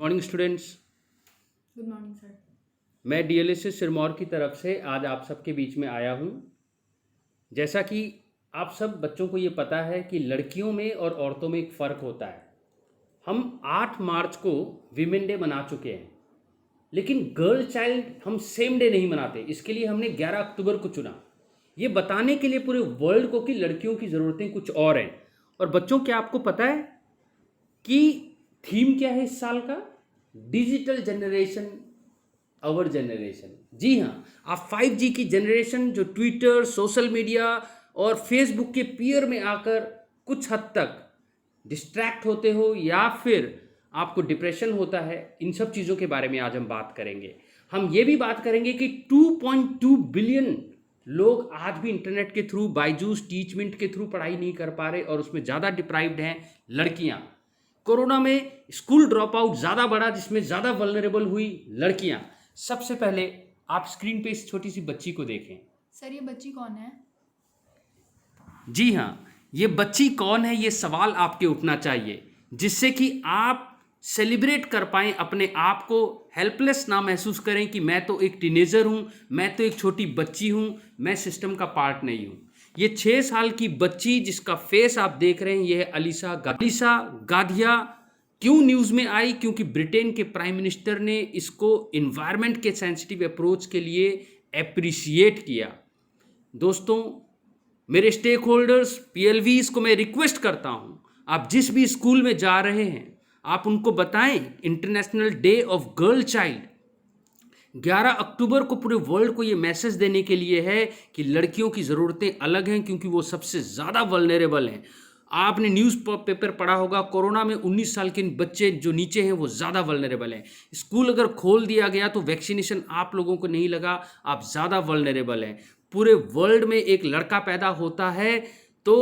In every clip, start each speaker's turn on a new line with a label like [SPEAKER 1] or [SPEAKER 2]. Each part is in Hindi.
[SPEAKER 1] Morning students.
[SPEAKER 2] Good morning sir.
[SPEAKER 1] मैं डीएलएसएस सिरमौर की तरफ से आज आप सबके बीच में आया हूँ। जैसा कि आप सब बच्चों को ये पता है कि लड़कियों में और औरतों में एक फ़र्क होता है। हम 8 मार्च को वीमेन डे मना चुके हैं, लेकिन गर्ल चाइल्ड हम सेम डे नहीं मनाते। इसके लिए हमने 11 अक्टूबर को चुना, ये बताने के लिए पूरे वर्ल्ड को कि लड़कियों की ज़रूरतें कुछ और हैं। और बच्चों, क्या आपको पता है कि थीम क्या है इस साल का? Digital generation, our generation. जी हाँ, आप 5G की जनरेशन जो ट्विटर, सोशल मीडिया और फेसबुक के पीयर में आकर कुछ हद तक डिस्ट्रैक्ट होते हो या फिर आपको डिप्रेशन होता है, इन सब चीज़ों के बारे में आज हम बात करेंगे। हम ये भी बात करेंगे कि 2.2 बिलियन लोग आज भी इंटरनेट के थ्रू, बायजूस टीचमेंट के थ्रू पढ़ाई नहीं कर पा रहे और उसमें ज़्यादा डिप्राइव्ड हैं लड़कियाँ। कोरोना में स्कूल ड्रॉप आउट ज़्यादा बढ़ा, जिसमें ज़्यादा वल्नरेबल हुई लड़कियाँ। सबसे पहले आप स्क्रीन पे इस छोटी सी बच्ची को देखें।
[SPEAKER 2] सर, ये बच्ची कौन है?
[SPEAKER 1] जी हाँ, ये बच्ची कौन है, ये सवाल आपके उठना चाहिए, जिससे कि आप सेलिब्रेट कर पाएँ अपने आप को, हेल्पलेस ना महसूस करें कि मैं तो एक टीनेजर हूँ, मैं तो एक छोटी बच्ची हूँ, मैं सिस्टम का पार्ट नहीं हूँ। ये 6 साल की बच्ची जिसका फेस आप देख रहे हैं, ये है अलीसा गाधिया। क्यों न्यूज़ में आई? क्योंकि ब्रिटेन के प्राइम मिनिस्टर ने इसको इन्वायरमेंट के सेंसिटिव अप्रोच के लिए एप्रिशिएट किया। दोस्तों, मेरे स्टेक होल्डर्स, पीएलवीज को मैं रिक्वेस्ट करता हूँ, आप जिस भी स्कूल में जा रहे हैं, आप उनको बताएं international day of girl child 11 अक्टूबर को पूरे वर्ल्ड को ये मैसेज देने के लिए है कि लड़कियों की ज़रूरतें अलग हैं, क्योंकि वो सबसे ज़्यादा वल्नरेबल हैं। आपने न्यूज़ पेपर पढ़ा होगा, कोरोना में 19 साल के बच्चे जो नीचे हैं वो ज़्यादा वल्नरेबल हैं। स्कूल अगर खोल दिया गया तो वैक्सीनेशन आप लोगों को नहीं लगा, आप ज़्यादा वल्नरेबल हैं। पूरे वर्ल्ड में एक लड़का पैदा होता है तो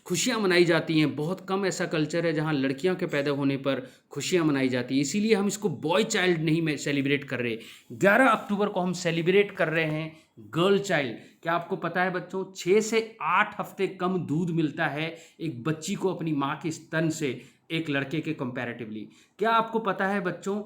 [SPEAKER 1] खुशियाँ मनाई जाती हैं। बहुत कम ऐसा कल्चर है जहाँ लड़कियों के पैदा होने पर खुशियाँ मनाई जाती हैं। इसीलिए हम इसको बॉय चाइल्ड नहीं सेलिब्रेट कर रहे। 11 अक्टूबर को हम सेलिब्रेट कर रहे हैं गर्ल चाइल्ड। क्या आपको पता है बच्चों, 6 से 8 हफ्ते कम दूध मिलता है एक बच्ची को अपनी माँ के स्तन से एक लड़के के कंपैरेटिवली। क्या आपको पता है बच्चों,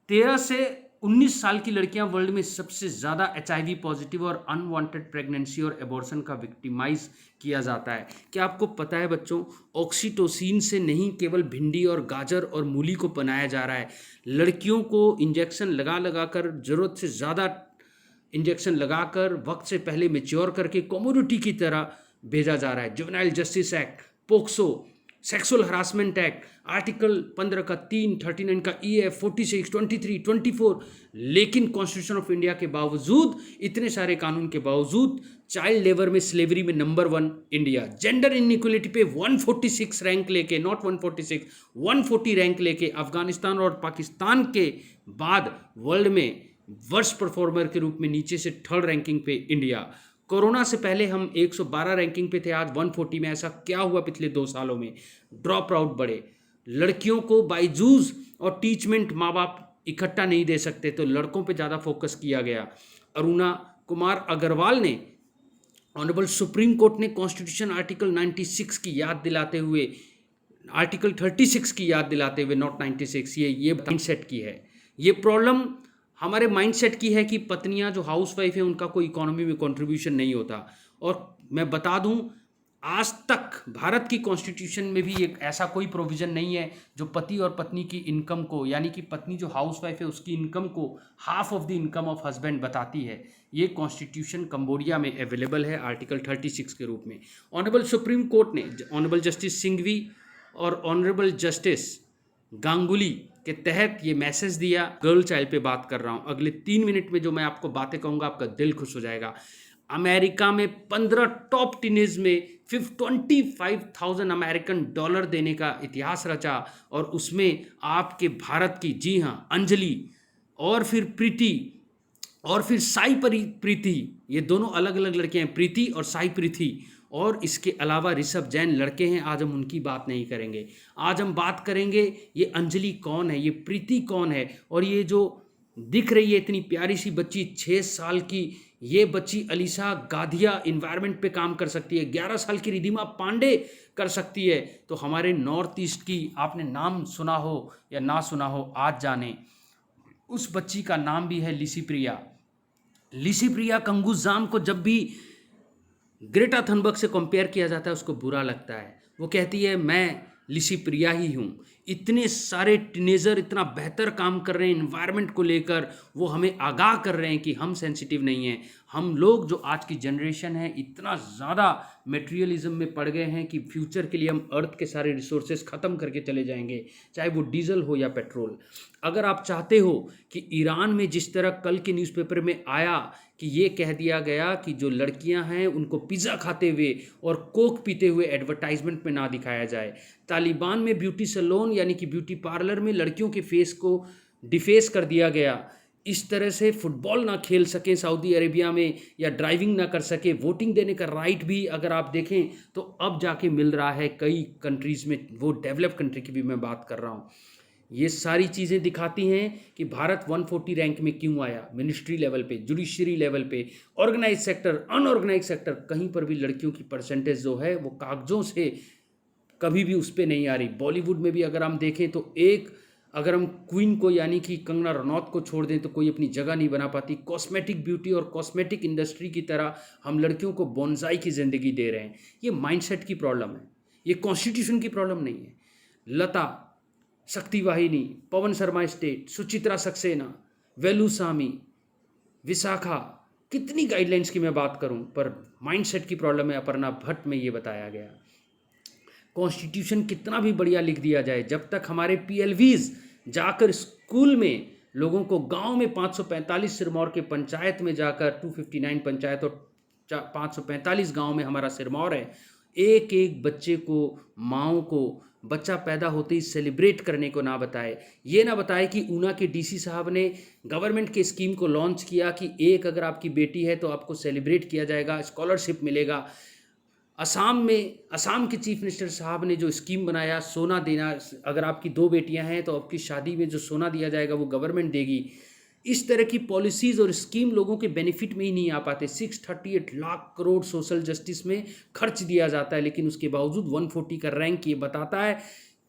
[SPEAKER 1] 13 से 19 साल की लड़कियां वर्ल्ड में सबसे ज़्यादा HIV पॉजिटिव और अनवांटेड प्रेगनेंसी और एबॉर्शन का विक्टिमाइज किया जाता है। क्या आपको पता है बच्चों, ऑक्सीटोसिन से नहीं केवल भिंडी और गाजर और मूली को बनाया जा रहा है। लड़कियों को इंजेक्शन लगा कर, ज़रूरत से ज़्यादा इंजेक्शन लगाकर, वक्त से पहले मैच्योर करके कमोडिटी की तरह भेजा जा रहा है। Juvenile justice act, POCSO, sexual harassment act, article 15 का 3, 39 का EF, 46, 23, 24। लेकिन कॉन्स्टिट्यूशन ऑफ इंडिया के बावजूद, इतने सारे कानून के बावजूद, चाइल्ड लेबर में, स्लेवरी में नंबर 1 इंडिया। जेंडर इनइक्वलिटी पे 146 रैंक लेके, नॉट 146, 140 रैंक लेके अफगानिस्तान और पाकिस्तान के बाद वर्ल्ड में वर्स्ट परफॉर्मर के रूप में नीचे से 3rd रैंकिंग पे इंडिया। कोरोना से पहले हम 112 रैंकिंग पे थे, आज 140 में। ऐसा क्या हुआ पिछले 2 सालों में? ड्रॉप आउट बढ़े। लड़कियों को बायजूस और टीचमेंट माँ बाप इकट्ठा नहीं दे सकते, तो लड़कों पे ज़्यादा फोकस किया गया। अरुणा कुमार अग्रवाल ने, ऑनरेबल सुप्रीम कोर्ट ने कॉन्स्टिट्यूशन आर्टिकल 96 की याद दिलाते हुए, आर्टिकल 36 की याद दिलाते हुए, नॉट 96, ये माइंडसेट की है। ये प्रॉब्लम हमारे माइंडसेट की है कि पत्नियां जो हाउसवाइफ हैं उनका कोई इकोनॉमी में कंट्रीब्यूशन नहीं होता। और मैं बता दूं, आज तक भारत की कॉन्स्टिट्यूशन में भी एक ऐसा कोई प्रोविज़न नहीं है जो पति और पत्नी की इनकम को, यानी कि पत्नी जो हाउसवाइफ है उसकी इनकम को half of the income of husband बताती है। ये कॉन्स्टिट्यूशन कंबोडिया में अवेलेबल है आर्टिकल 36 के रूप में। ऑनरेबल सुप्रीम कोर्ट ने, ऑनरेबल जस्टिस सिंघवी और ऑनरेबल जस्टिस गांगुली के तहत ये मैसेज दिया। गर्ल चाइल्ड पे बात कर रहा हूँ। अगले 3 मिनट में जो मैं आपको बातें कहूँगा, आपका दिल खुश हो जाएगा। अमेरिका में 15 टॉप टीनेज में 25,000 अमेरिकन डॉलर देने का इतिहास रचा, और उसमें आपके भारत की, जी हाँ, अंजलि और फिर प्रीति और फिर साई प्रीति, ये दोनों अलग अलग लड़कियां हैं, प्रीति और साई प्रीति। और इसके अलावा ऋषभ जैन लड़के हैं। आज हम उनकी बात नहीं करेंगे, आज हम बात करेंगे ये अंजलि कौन है, ये प्रीति कौन है, और ये जो दिख रही है इतनी प्यारी सी बच्ची 6 साल की, ये बच्ची अलीशा गाधिया इन्वायरमेंट पे काम कर सकती है, 11 साल की रिधिमा पांडे कर सकती है। तो हमारे नॉर्थ ईस्ट की आपने नाम सुना हो या ना सुना हो, आज जाने उस बच्ची का नाम भी है लिसी प्रिया। लिसी प्रिया कंगूजाम को जब भी ग्रेटा थनबर्ग से कंपेयर किया जाता है उसको बुरा लगता है। वो कहती है मैं लिसी प्रिया ही हूँ। इतने सारे टीनेजर इतना बेहतर काम कर रहे हैं इन्वायरमेंट को लेकर, वो हमें आगाह कर रहे हैं कि हम सेंसिटिव नहीं हैं। हम लोग जो आज की जनरेशन है इतना ज़्यादा मटेरियलिज्म में पड़ गए हैं कि फ्यूचर के लिए हम अर्थ के सारे रिसोर्सेज ख़त्म करके चले जाएंगे, चाहे वो डीजल हो या पेट्रोल। अगर आप चाहते हो कि ईरान में जिस तरह कल के न्यूज़पेपर में आया कि ये कह दिया गया कि जो लड़कियां हैं उनको पिज़्ज़ा खाते हुए और कोक पीते हुए एडवर्टाइजमेंट में ना दिखाया जाए। तालिबान में ब्यूटी सैलून यानी कि ब्यूटी पार्लर में लड़कियों के फेस को डिफेस कर दिया गया। इस तरह से फुटबॉल ना खेल सकें सऊदी अरेबिया में, या ड्राइविंग ना कर सके, वोटिंग देने का राइट भी अगर आप देखें तो अब जाके मिल रहा है कई कंट्रीज़ में, वो डेवलप कंट्री की भी मैं बात कर रहा हूँ। ये सारी चीज़ें दिखाती हैं कि भारत 140 रैंक में क्यों आया। मिनिस्ट्री लेवल पे, जुडिशरी लेवल पे, ऑर्गेनाइज सेक्टर, अनऑर्गेनाइज सेक्टर, कहीं पर भी लड़कियों की परसेंटेज जो है वो कागजों से कभी भी उस पर नहीं आ रही। बॉलीवुड में भी अगर हम देखें तो अगर हम क्वीन को यानी कि कंगना रनौत को छोड़ दें तो कोई अपनी जगह नहीं बना पाती। कॉस्मेटिक ब्यूटी और कॉस्मेटिक इंडस्ट्री की तरह हम लड़कियों को बोनसाई की ज़िंदगी दे रहे हैं। ये माइंडसेट की प्रॉब्लम है, ये कॉन्स्टिट्यूशन की प्रॉब्लम नहीं है। लता, शक्ति वाहिनी, पवन शर्मा स्टेट, सुचित्रा सक्सेना, वेलुसामी, विशाखा, कितनी गाइडलाइंस की मैं बात करूं, पर माइंडसेट की प्रॉब्लम है। अपर्णा भट्ट में ये बताया गया। कॉन्स्टिट्यूशन कितना भी बढ़िया लिख दिया जाए, जब तक हमारे पीएलवीज जाकर स्कूल में लोगों को, गांव में 545 सिरमौर के पंचायत में जाकर 259 पंचायत और 545 गांव में हमारा सिरमौर है, एक एक बच्चे को, माओ को बच्चा पैदा होते ही सेलिब्रेट करने को ना बताए। ये ना बताए कि ऊना के डीसी साहब ने गवर्नमेंट के स्कीम को लॉन्च किया कि एक अगर आपकी बेटी है तो आपको सेलिब्रेट किया जाएगा, स्कॉलरशिप मिलेगा। असम के चीफ मिनिस्टर साहब ने जो स्कीम बनाया, सोना देना, अगर आपकी 2 बेटियां हैं तो आपकी शादी में जो सोना दिया जाएगा वो गवर्नमेंट देगी। इस तरह की पॉलिसीज़ और स्कीम लोगों के बेनिफिट में ही नहीं आ पाते। 638 लाख करोड़ सोशल जस्टिस में खर्च दिया जाता है, लेकिन उसके बावजूद 140 का रैंक ये बताता है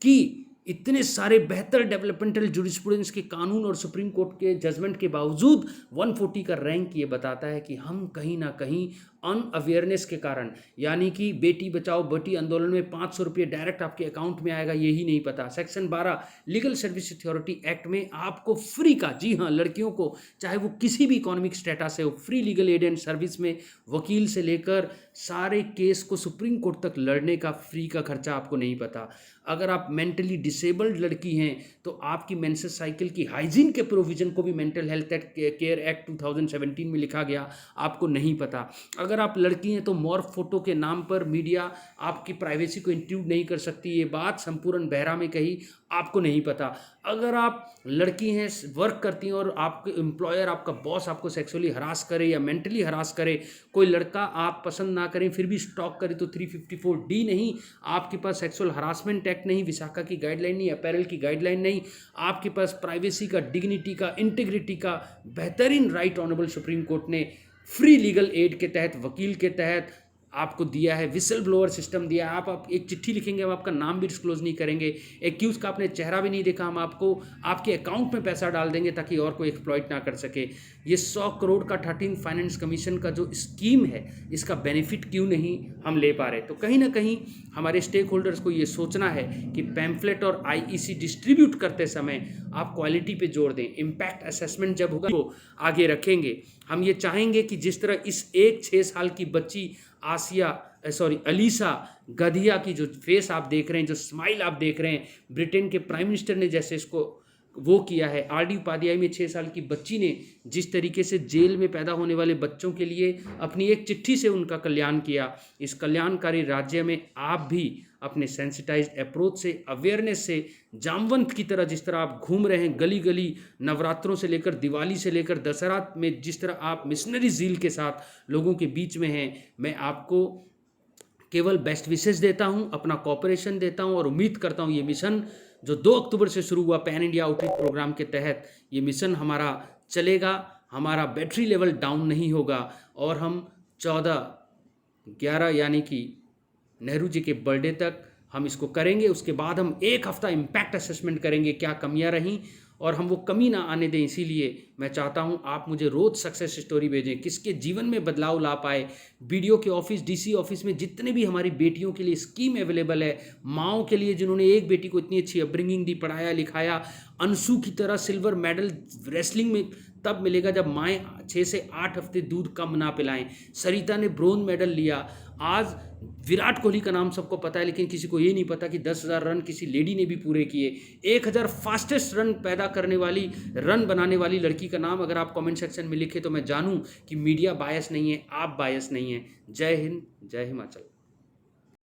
[SPEAKER 1] कि इतने सारे बेहतर डेवलपमेंटल जुरिस्प्रूडेंस के कानून और सुप्रीम कोर्ट के जजमेंट के बावजूद 140 का रैंक ये बताता है कि हम कहीं ना कहीं अनअवेयरनेस के कारण, यानी कि बेटी बचाओ बेटी आंदोलन में 500 रुपये डायरेक्ट आपके अकाउंट में आएगा यही नहीं पता। Section 12 legal service authority act में आपको फ्री का, जी हाँ, लड़कियों को चाहे वो किसी भी इकोनॉमिक स्टेटस है, वो free legal aid and service में वकील से लेकर सारे केस को सुप्रीम कोर्ट तक लड़ने का फ्री का खर्चा आपको नहीं पता। अगर आप मेंटली डिसेबल्ड लड़की हैं तो आपकी मेंसेस साइकिल की हाइजीन के प्रोविजन को भी मेंटल हेल्थ केयर एक्ट 2017 में लिखा गया, आपको नहीं पता। अगर आप लड़की हैं तो मॉर्फ फोटो के नाम पर मीडिया आपकी प्राइवेसी को इंक्लूड नहीं कर सकती, ये बात संपूर्ण बेहरा में कही, आपको नहीं पता। अगर आप लड़की हैं, वर्क करती हैं और आपके एम्प्लॉयर, आपका बॉस आपको सेक्सुअली हरास करे या मेंटली हरास करे, कोई लड़का आप पसंद ना करें फिर भी स्टॉक करे, तो 354D नहीं, आपके पास सेक्सुअल हरासमेंट एक्ट नहीं, विशाखा की गाइडलाइन नहीं, अपैरल की गाइडलाइन नहीं, आपके पास प्राइवेसी का, डिग्निटी का, इंटीग्रिटी का बेहतरीन राइट ऑनरेबल सुप्रीम कोर्ट ने फ्री लीगल एड के तहत, वकील के तहत आपको दिया है, विसल ब्लोअर सिस्टम दिया है। आप एक चिट्ठी लिखेंगे, हम आपका नाम भी डिस्क्लोज नहीं करेंगे, एक्यूज का आपने चेहरा भी नहीं देखा, हम आपको आपके अकाउंट में पैसा डाल देंगे ताकि और कोई एक्सप्लॉइट ना कर सके। ये 100 करोड़ का 13 फाइनेंस कमीशन का जो स्कीम है, इसका बेनिफिट क्यों नहीं हम ले पा रहे? तो कहीं ना कहीं हमारे स्टेक होल्डर्स को ये सोचना है कि पैम्फलेट और IEC डिस्ट्रीब्यूट करते समय आप क्वालिटी पे जोर दें। इम्पैक्ट असेसमेंट जब होगा वो आगे रखेंगे। हम ये चाहेंगे कि जिस तरह इस 6 साल की बच्ची अलीशा गधिया की जो फेस आप देख रहे हैं, जो स्माइल आप देख रहे हैं, ब्रिटेन के प्राइम मिनिस्टर ने जैसे इसको वो किया है, RD उपाध्याय में 6 साल की बच्ची ने जिस तरीके से जेल में पैदा होने वाले बच्चों के लिए अपनी एक चिट्ठी से उनका कल्याण किया, इस कल्याणकारी राज्य में आप भी अपने सेंसिटाइज्ड अप्रोच से, अवेयरनेस से, जामवंत की तरह जिस तरह आप घूम रहे हैं गली गली, नवरात्रों से लेकर दिवाली से लेकर दशहरा में जिस तरह आप मिशनरी ज़ील के साथ लोगों के बीच में हैं, मैं आपको केवल बेस्ट विशेस देता हूं, अपना कॉपरेशन देता हूं और उम्मीद करता हूं ये मिशन जो 2 अक्टूबर से शुरू हुआ पैन इंडिया आउटरीच प्रोग्राम के तहत ये मिशन हमारा चलेगा। हमारा बैटरी लेवल डाउन नहीं होगा और हम 14/11 यानी कि नेहरू जी के बर्थडे तक हम इसको करेंगे। उसके बाद हम 1 हफ्ता इम्पैक्ट असेसमेंट करेंगे, क्या कमियां रहीं और हम वो कमी ना आने दें। इसीलिए मैं चाहता हूँ आप मुझे रोज़ सक्सेस स्टोरी भेजें, किसके जीवन में बदलाव ला पाए। बीडीओ के ऑफिस, डीसी ऑफिस में जितने भी हमारी बेटियों के लिए स्कीम अवेलेबल है, माओं के लिए जिन्होंने एक बेटी को इतनी अच्छी अपब्रिंगिंग दी, पढ़ाया लिखाया, अंशु की तरह सिल्वर मेडल रेसलिंग में तब मिलेगा जब माएँ 6 से 8 हफ्ते दूध कम ना पिलाएं। सरिता ने ब्रोंज मेडल लिया। आज विराट कोहली का नाम सबको पता है, लेकिन किसी को ये नहीं पता कि 10,000 रन किसी लेडी ने भी पूरे किए। 1000 फास्टेस्ट रन पैदा करने वाली, रन बनाने वाली लड़की का नाम अगर आप कमेंट सेक्शन में लिखे तो मैं जानूं कि मीडिया बायस नहीं है, आप बायस नहीं है। जय हिंद, जय हिमाचल।